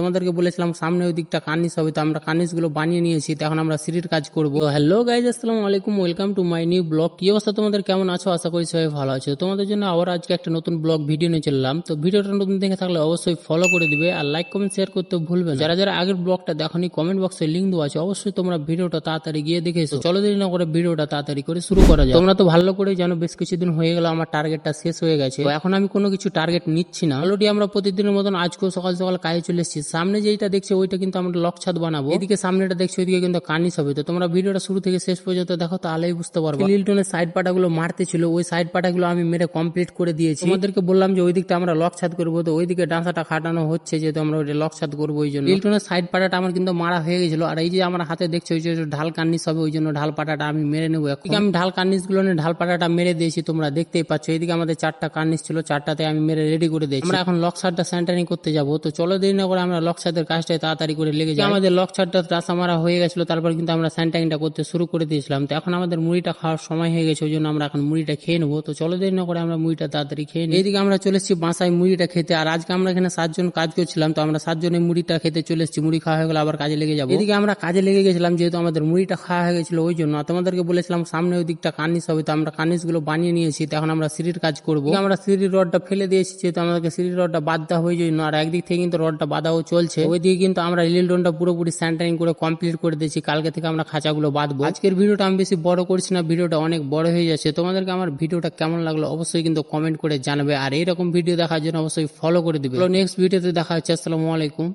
তোমাদেরকে বলেছিলাম সামনে ওই দিকটা কার্নিশ হবে, তো আমরা কার্নিশ গুলো বানিয়ে নিয়েছি। তো এখন আমরা সিঁড়ির কাজ করবো। তো হ্যালো গাইজ, আসসালামু আলাইকুম, welcome to my new blog. কি অবস্থা তোমাদের, কেমন আছো? আশা করি সবাই ভালো আছো। তোমাদের জন্য আবার আজকে একটা নতুন ব্লগ ভিডিও নিয়ে চললাম। তো ভিডিওটা নতুন দেখে থাকলে অবশ্যই ফলো করে দিবে আর লাইক কমেন্ট শেয়ার করতে ভুলবে না। যারা যারা আগের ব্লগটা দেখোনি কমেন্ট বক্সে লিঙ্ক দেওয়া আছে, অবশ্যই তোমরা ভিডিওটা তাড়াতাড়ি গিয়ে দেখে এসো। চলো দেরি না করে ভিডিওটা তাড়াতাড়ি করে শুরু করা যায়। তোমরা তো ভালো করে জানো বেশ কিছুদিন হয়ে গেল আমার টার্গেটটা শেষ হয়ে গেছে। তো এখন আমি কোনো কিছু টার্গেট নিচ্ছি না। অলরেডি আমরা প্রতিদিনের মতন আজকেও সকাল সকাল কাজে চলে এসেছি। সামনে যেটা দেখছো ওইটা কিন্তু আমরা লক ছাদ বানাবো। এদিকে সামনেটা দেখছো ওইদিকে কিন্তু কার্নিশ হবে। তো তোমরা ভিডিওটা শুরু থেকে শেষ পর্যন্ত দেখো, তাহলেই বুঝতে পারবে। লিল্টনের সাইড পাটাগুলো মারতে ছিল, ওই সাইড পাটাগুলো আমি মেরে কমপ্লিট করে দিয়েছি। তোমাদেরকে বললাম যে ওই দিকটা আমরা লক ছাদ করবো, তো ওইদিকে ডাঁসাটা খাটানো হচ্ছে, যেহেতু আমরা ওই লক ছাদ করবো ওই জন্য। লিল্টনের সাইড পাটাটা আমার কিন্তু মারা হয়ে গেছিল। আর এই যে আমার হাতে দেখছো ওই যে ঢাল কার্নিশ হবে, ওই জন্য ঢাল পাটাটা আমি মেরে নেবো। এখন আমি ঢাল কার্নিশ গুলো নিয়ে ঢাল পাটাটা মেরে দিয়েছি, তোমরা দেখতেই পাচ্ছ। এইদিকে আমাদের 4টা কার্নিশ ছিল, 4টাতে আমি মেরে রেডি করে দিয়েছি। আমরা এখন লক ছাদটা সেন্টারিং করতে যাবো। তো চলো দেরি না করে আমরা লক ছাদের কাজটা তাড়াতাড়ি করে লেগে যাই। আমাদের লক ছাদটা রাস্তা মারা হয়ে গেছিল, তারপর কিন্তু আমরা সেন্টারিংটা করতে শুরু করে দিয়েছিলাম। তো এখন আমাদের মুড়িটা খাওয়ার সময় হয়ে গেছে, ওই জন্য আমরা এখন মুড়িটা খেয়ে নেবো। তো চলো দেরি না করে আমরা মুড়িটা তাড়াতাড়ি খেয়ে নিই। এইদিকে আমরা চলে এসেছি বাসায় মুড়িটা খেতে। আর আজকে আমরা এখানে 7 জন কাজ করছিলাম, তো আমরা 7 জনের মুড়িটা খেতে চলে এসেছি। মুড়ি খাওয়া হয়ে গেলে আবার কাজে লেগে যাবো। এদিকে আমরা কাজে লেগে গেছিলাম, যেহেতু আমাদের মুড়িটা খাওয়া হয়ে গেছিল ওই জন্য। তোমাদেরকে বলেছিলাম সামনে ওই দিকটা কার্নিশ হবে, তো আমরা কার্নিশ গুলো বানিয়ে নিয়েছি। তো এখন আমরা সিঁড়ির কাজ করবো। আমরা সিঁড়ির রডটা ফেলে দিয়েছি, যেহেতু আমাদেরকে সিঁড়ির রডটা বাঁধতে হয়ে জন্য। আর একদিক থেকে কিন্তু রডটা বাঁধাও চলছে, ওইদিকে কিন্তু আমরা লিল্টনটা পুরোপুরি সেন্টারিং করে কমপ্লিট করে দিয়েছি। কালকে থেকে আমরা খাঁচাগুলো বাঁধবো। আজকের ভিডিওটা আমি বেশি বড় করছি না, ভিডিওটা অনেক বড় হয়ে যাচ্ছে। তোমাদেরকে আমার ভিডিওটা কেমন লাগলো অবশ্যই কিন্তু কমেন্ট করে জানাবে। আর এইরকম ভিডিও দেখার জন্য অবশ্যই ফলো করে দিবে। নেক্সট ভিডিওতে দেখা হচ্ছে। আসসালামু আলাইকুম।